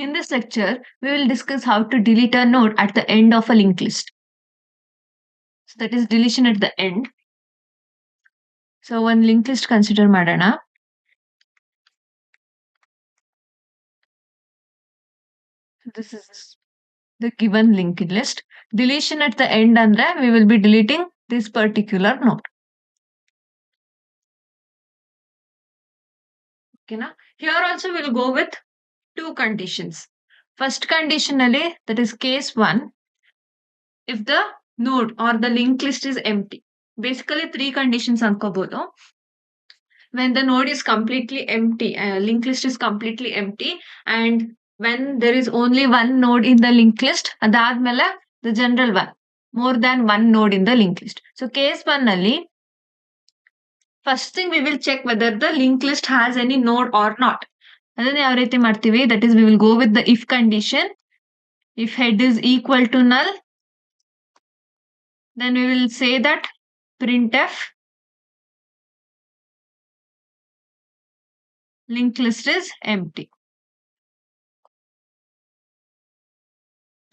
In this lecture, we will discuss how to delete a node at the end of a linked list. So that is deletion at the end. So one linked list consider ಮಾಡೋಣ. This is the given linked list. Deletion at the end andre we will be deleting this particular node. Okay na? Here also we'll go with two conditions. First condition alli, that is case 1, if the node or the linked list is empty. Basically three conditions ಅನ್ಕೋಬಹುದು. When the node is completely empty, linked list is completely empty, and when there is only one node in the linked list, ಅದಾದ್ಮೇಲೆ the general one, more than one node in the linked list. So case 1 ನಲ್ಲಿ first thing we will check whether the linked list has any node or not. ಅದನ್ನ ಯಾವ ರೀತಿ ಮಾಡ್ತೀವಿ, that is we will go with the if condition. If head is equal to null, then we will say that printf linked list is empty.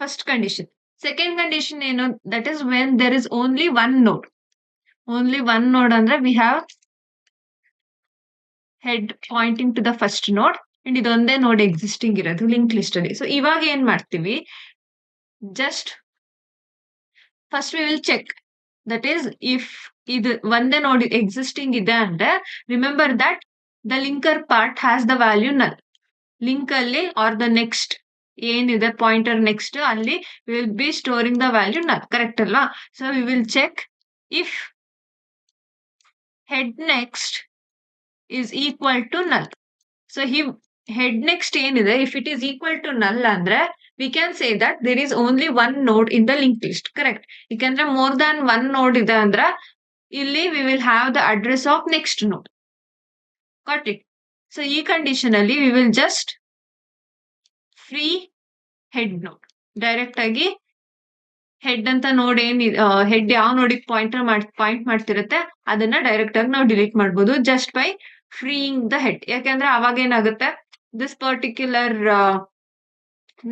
First condition. Second condition ಏನು, that is when there is only one node. Only one node ಅಂದ್ರೆ we have head pointing to the first node and ಇದೊಂದೇ node existing ಇರೋದು linked list ಅಲ್ಲಿ. So ಇವಾಗ ಏನ್ ಮಾಡ್ತೀವಿ, just first we will check, that is if ಇದು ಒಂದೇ node existing ಇದೆ ಅಂದ್ರೆ remember that the linker part has the value null. Link ಅಲ್ಲಿ or the next ಏನಿದೆ ಪಾಯಿಂಟರ್ ನೆಕ್ಸ್ಟ್ ಅಲ್ಲಿ will be storing the value null, correct ಅಲ್ವಾ? So we will check if head next is equal to null. So head next ಏನಿದೆ if it is equal to null ಅಂದ್ರೆ we can say that there is only one node in the link list, correct? ಯಾಕಂದ್ರೆ more than one node ಇದೆ ಅಂದ್ರೆ ಇಲ್ಲಿ we will have the address of next node. Got it? So ಈ condition ಅಲ್ಲಿ we will just free head ನೋಡ್. Direct ಆಗಿ head ಅಂತ ನೋಡ್ ಹೆಡ್ ಯಾವ ನೋಡಿಗೆ ಪಾಯಿಂಟ್ ಮಾಡ್ತಿರುತ್ತೆ ಅದನ್ನ ಡೈರೆಕ್ಟ್ ಆಗಿ ನಾವು ಡಿಲೀಟ್ ಮಾಡ್ಬೋದು ಜಸ್ಟ್ ಬೈ ಫ್ರೀಯಿಂಗ್ ದ ಹೆಡ್. ಯಾಕಂದ್ರೆ ಅವಾಗ ಏನಾಗುತ್ತೆ, ದಿಸ್ ಪರ್ಟಿಕ್ಯುಲರ್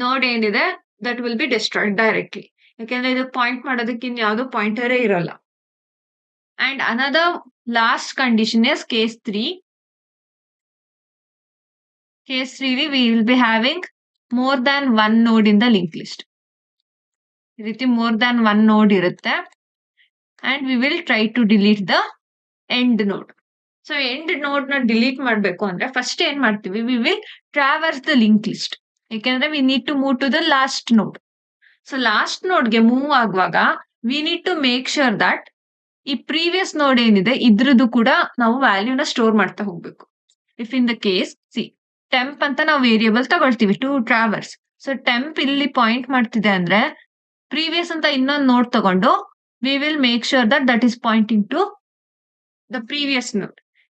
ನೋಡ್ ಏನಿದೆ that will B destroyed directly. ಯಾಕಂದ್ರೆ ಇದು ಪಾಯಿಂಟ್ ಮಾಡೋದಕ್ಕೆ ಇನ್ಯಾವುದೋ ಪಾಯಿಂಟರೇ ಇರಲ್ಲ. And another last condition is case 3. Case 3 we will be having more than one node in the linked list. ಈ ರೀತಿ more than one node ಇರುತ್ತೆ and we will try to delete the end node. So end node ನ delete ಮಾಡಬೇಕು ಅಂದ್ರೆ first ಏನ್ ಮಾಡ್ತೀವಿ, we will traverse the linked list. ಯಾಕಂದ್ರೆ we need to move to the last node. So last node ಗೆ move ಆಗುವಾಗ we need to make sure that ಈ previous ನೋಡ್ ಏನಿದೆ ಇದ್ರದ್ದು ಕೂಡ ನಾವು ವ್ಯಾಲ್ಯೂನ ಸ್ಟೋರ್ ಮಾಡ್ತಾ ಹೋಗ್ಬೇಕು. ಇಫ್ ಇನ್ ದ ಕೇಸ್ ಟೆಂಪ್ ಅಂತ ನಾವು ವೇರಿಯೇಬಲ್ ತಗೊಳ್ತೀವಿ ಟು ಟ್ರಾವರ್ಸ್. ಸೊ ಟೆಂಪ್ ಇಲ್ಲಿ ಪಾಯಿಂಟ್ ಮಾಡ್ತಿದೆ ಅಂದ್ರೆ ಪ್ರೀವಿಯಸ್ ಅಂತ ಇನ್ನೊಂದು ನೋಡ್ ತಗೊಂಡು we will make sure that that is pointing to the previous node.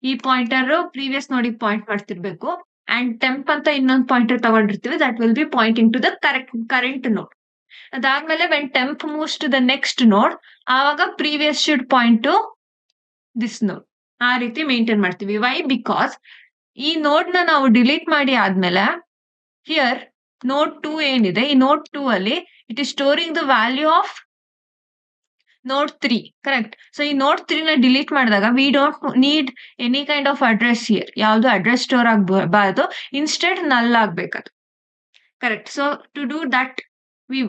ಈ ಪಾಯಿಂಟರ್ ಪ್ರೀವಿಯಸ್ ನೋಡಿಗೆ ಪಾಯಿಂಟ್ ಮಾಡ್ತಿರ್ಬೇಕು ಅಂಡ್ ಟೆಂಪ್ ಅಂತ ಇನ್ನೊಂದು ಪಾಯಿಂಟರ್ ತಗೊಂಡಿರ್ತೀವಿ that will be pointing to the current node. ಅದಾದ್ಮೇಲೆ when temp moves to the next node ಆವಾಗ previous should point to this node. ಆ ರೀತಿ ಮೇಂಟೈನ್ ಮಾಡ್ತೀವಿ. ವೈ? ಬಿಕಾಸ್ ಈ ನೋಡ್ ನ ನಾವು ಡಿಲೀಟ್ ಮಾಡಿ ಆದ್ಮೇಲೆ ಹಿಯರ್ ನೋಡ್ 2 ಏನಿದೆ ಈ ನೋಡ್ 2 ಅಲ್ಲಿ it is storing the value of ನೋಡ್ 3, ಕರೆಕ್ಟ್? ಸೊ ಈ ನೋಡ್ 3 ನ ಡಿಲೀಟ್ ಮಾಡಿದಾಗ we don't need any kind of address here. ಯಾವ್ದು ಅಡ್ರೆಸ್ ಸ್ಟೋರ್ ಆಗಬಾರ್ದು, ಇನ್ಸ್ಟೆಡ್ ನಲ್ ಆಗ್ಬೇಕದು, correct? So to do that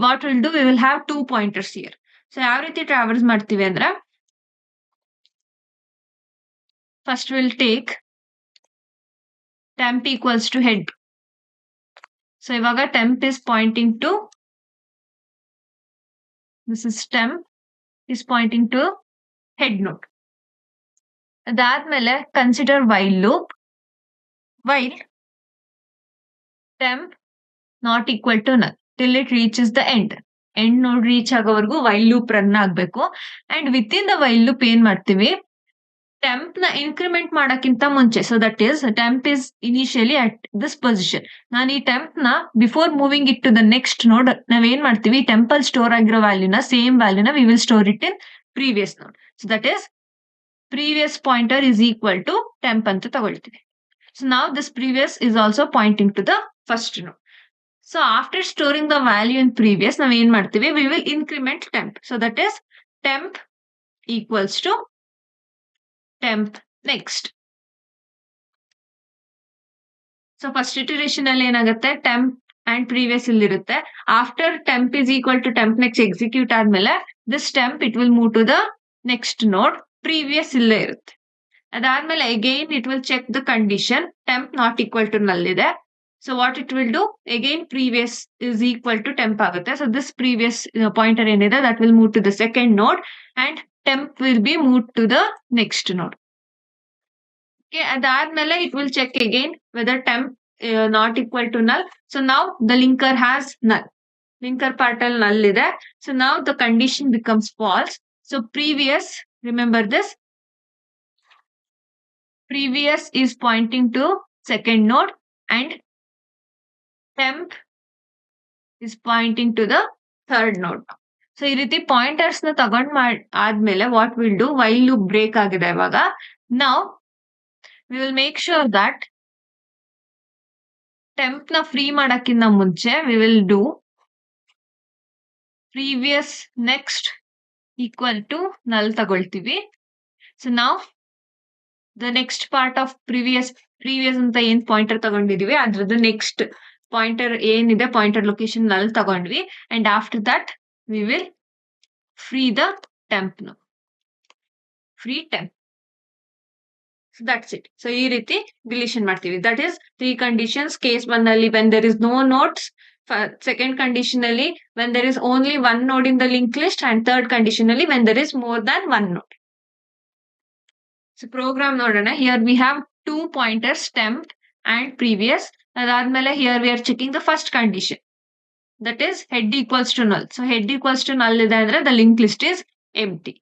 what will do, we will have 2 pointers here. So ಯಾವ ರೀತಿ ಟ್ರಾವರ್ಸ್ ಮಾಡ್ತೀವಿ ಅಂದ್ರೆ first will take temp equals to head. So ಇವಾಗ temp is pointing to, this is temp is pointing to head node. ಅದಾದ್ಮೇಲೆ consider while loop. While temp not equal to null till it reaches the end. End node reach ಆಗೋವರೆಗೂ while loop run ಆಗ್ಬೇಕು. And with in the while loop ಏನ್ ಮಾಡ್ತೀವಿ, temp ನ increment ಮಾಡಕ್ಕಿಂತ ಮುಂಚೆ, so that is temp is initially at this position. ನಾನು ಈ temp ನ before moving it to the next node ನಾವೇನ್ ಮಾಡ್ತೀವಿ, ಟೆಂಪಲ್ ಸ್ಟೋರ್ ಆಗಿರೋ ವ್ಯಾಲ್ಯೂನ ಸೇಮ್ ವ್ಯಾಲ್ಯೂನ we will store it in previous node. So that is previous pointer is equal to temp ಅಂತ ತಗೊಳ್ತೀವಿ. ಸೊ ನಾವ್ this previous is also pointing to the first node. So after storing the value in previous, ನಾವು ಏನ್ ಮಾಡ್ತೀವಿ? We will increment temp. So that is temp equals to temp next. So first iteration ಅಲ್ಲಿ ಏನಾಗುತ್ತೆ? Temp and previous ಇಲ್ಲಿರುತ್ತೆ. After temp is equal to temp next execute ಆದ್ಮೇಲೆ this temp it will move to the next node. Previous ಇಲ್ಲೇ ಇರುತ್ತೆ. ಅದಾದ್ಮೇಲೆ again it will check the condition. Temp not equal to null ಇದೆ. So what it will do? Again previous is equal to temp ಆಗುತ್ತೆ. So this previous pointer ಏನಿದೆ that will move to the second ನೋಡ್ and temp will be move to the next node. ಅದಾದ್ಮೇಲೆ it will check again whether temp not equal to null. So now the linker has null. Linker part ಅಲ್ಲಿ null ಇದೆ. So now the condition becomes false. So previous, remember this, previous is pointing to second node and temp is pointing to the third node. So ಈ ರೀತಿ ಪಾಯಿಂಟರ್ಸ್ ನ ತಗೊಂಡ್ ಆದ್ಮೇಲೆ what will do? While loop break ಆಗಿದೆ ಇವಾಗ. ನಾವು we will make sure that temp ನ ಫ್ರೀ ಮಾಡಕ್ಕಿಂತ ಮುಂಚೆ we will do previous next equal to null ತಗೊಳ್ತೀವಿ. ಸೊ ನಾವು the next part of previous ಅಂತ ಏನ್ ಪಾಯಿಂಟರ್ ತಗೊಂಡಿದೀವಿ ಅದ್ರದ್ದು ನೆಕ್ಸ್ಟ್ ಪಾಯಿಂಟರ್ ಏನಿದೆ ಪಾಯಿಂಟರ್ ಲೊಕೇಶನ್ ನಲ್ಲಿ ತಗೊಂಡ್ವಿ. And after that we will free the temp. Free temp. That's it. So ಈ ರೀತಿ ಡಿಲೀಷನ್ ಮಾಡ್ತೀವಿ. That is 3 conditions. ಕೇಸ್ 1 ಅಲ್ಲಿ when there is no notes, second condition ಅಲ್ಲಿ when there is only 1 node in the link list, and third condition ಅಲ್ಲಿ when there is more than 1 node. So program ನೋಡೋಣ. Here we have 2 pointers, temp and previous. ಅದಾದ್ಮೇಲೆ here we are checking the first condition, that is head equals to null. So head equals to null ಇದೆ ಅಂದ್ರೆ the link list is empty.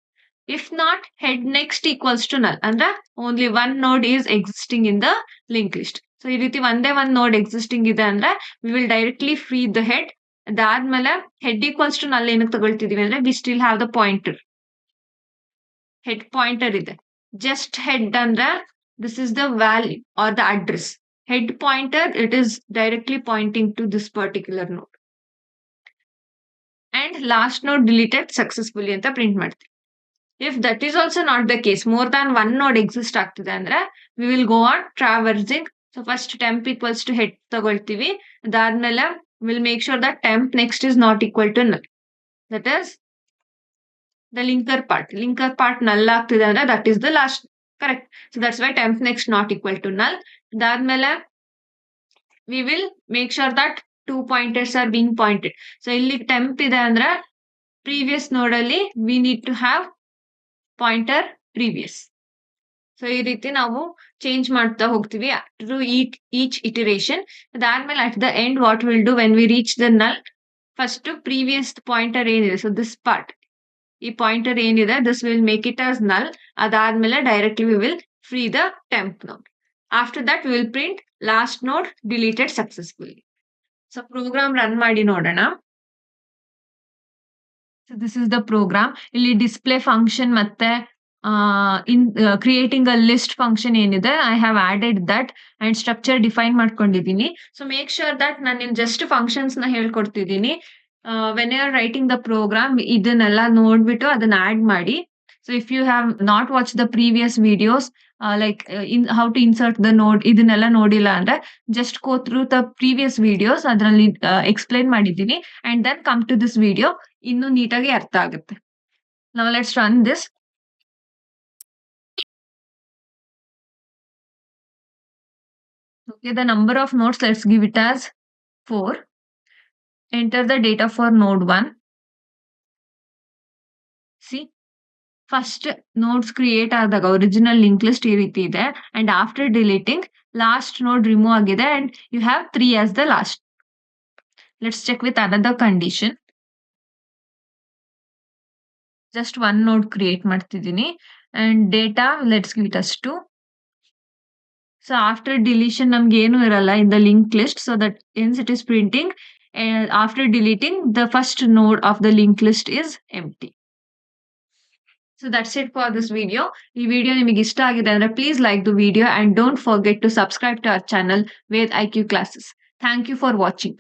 If not, head next equals to null ಅಂದ್ರೆ only 1 node is existing in the link list. So ಈ ರೀತಿ ಒಂದೇ 1 node existing ಇದೆ ಅಂದ್ರೆ we will directly free the head. ಅದಾದ್ಮೇಲೆ head equals to null ಏನಕ್ಕೆ ತಗೊಳ್ತಿದೀವಿ ಅಂದ್ರೆ we still have the pointer. Head pointer ಇದೆ. Just head ಅಂದ್ರೆ this is the value or the address. Head pointer, it is directly pointing to this particular node. And last node deleted successfully ಅಂತ print ಮಾಡ್ತೀವಿ. If that is also not the case, more than 1 node exist ಆಗ್ತಿದೆ ಅಂದ್ರೆ we will go on traversing. So first temp equals to head ತಗೊಳ್ತೀವಿ. ಅದಾದ್ಮೇಲೆ we'll make sure that temp next is not equal to null. That is the linker part null ಆಗ್ತಿದೆ ಅಂದ್ರೆ that is the last. Correct. So that's why temp next not equal to null. ಅದಾದ್ಮೇಲೆ we will make sure that 2 pointers are being pointed. So ಇಲ್ಲಿ temp ಇದೆ ಅಂದ್ರೆ previous node ಅಲ್ಲಿ we need to have pointer previous. So ಈ ರೀತಿ ನಾವು change ಮಾಡ್ತಾ ಹೋಗ್ತೀವಿ ಥ್ರೂ each iteration. ಅದಾದ್ಮೇಲೆ at the end what we'll do when we reach the null, first previous pointer ಏನಿದೆ, so this part, ಈ ಪಾಯಿಂಟರ್ ಏನಿದೆ this will make it as null. ಅದಾದ್ಮೇಲೆ directly we will free the temp node. After that will print last node deleted successfully. So program run ಮಾಡಿ ನೋಡೋಣ. So this is the program. ಇಲ್ಲಿ display function ಮತ್ತೆ creating a list function ಏನಿದೆ I have added that and structure define ಮಾಡ್ಕೊಂಡಿದ್ದೀನಿ. So make sure that ನಾನು just functions ನ ಹೇಳ್ಕೊಡ್ತಿದ್ದೀನಿ. when you are writing the program ಇದನ್ನೆಲ್ಲ ನೋಡ್ಬಿಟ್ಟು ಅದನ್ನ ಆಡ್ ಮಾಡಿ. So if you have not watch the previous videos like in how to insert the node ಇದನ್ನೆಲ್ಲ ನೋಡಿಲ್ಲ ಅಂದ್ರೆ just go through the previous videos, ಅದರಲ್ಲಿ ಎಕ್ಸ್ಪ್ಲೈನ್ ಮಾಡಿದ್ದೀನಿ. And then come to this video, ಇನ್ನೂ ನೀಟಾಗಿ ಅರ್ಥ ಆಗುತ್ತೆ. Now let's run this. Okay, the number of nodes, let's give it as 4. Enter the data for node 1. See, first nodes create ಆದಾಗ original link list ಈ ರೀತಿ ಇದೆ. And after deleting, last node remove ಆಗಿದೆ and you have 3 as the last. Let's check with another condition. Just 1 node create ಮಾಡ್ತಿದ್ದೀನಿ and data, let's give it as 2. So after deletion ನಮ್ಗೆ ಏನು ಇರಲ್ಲ in the linked list, so that hence it is printing. And after deleting, the first node of the linked list is empty. So that's it for this video. ಈ video ನಿಮಗೆ ಇಷ್ಟ ಆಗಿದೆ ಅಂದ್ರೆ please like the video and don't forget to subscribe to our channel with IQ Classes. Thank you for watching.